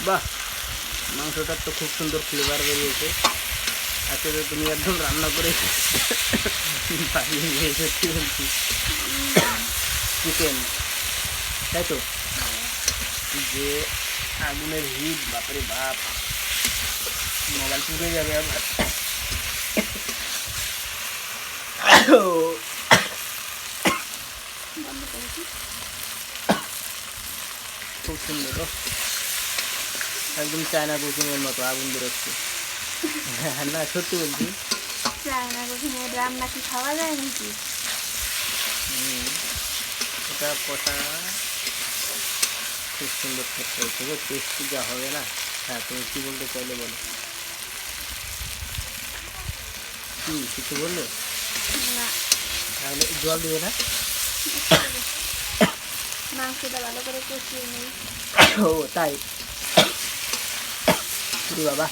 বাহ, মাংসটার তো খুব সুন্দর ফ্লেভার বেরিয়েছে। আসলে তুমি একদম রান্না করে পাঠিয়ে নিয়ে সত্যি বলছি। চিকেন, তাই তো? যে আগুনের হিট, বাপরে বাপ, মোবাইল পুড়ে যাবে আবার। খুব সুন্দর, একদম চায়না কুকিংয়ের মতো আগুন বেরোচ্ছে। না সত্যি বলছি, চায়না কুকিংয়ের রান্না কি খাওয়া যায় নাকি? এটা কষা খুব সুন্দর খেতে হয়েছে গো, টেস্টি যা হবে না। হ্যাঁ, তুমি কী বলতে চাইলে বলো। কি কিছু বললে? না, তাহলে জল দেবে না? মাংসটা ভালো করে কষিয়ে নিই। ও তাই? বাবা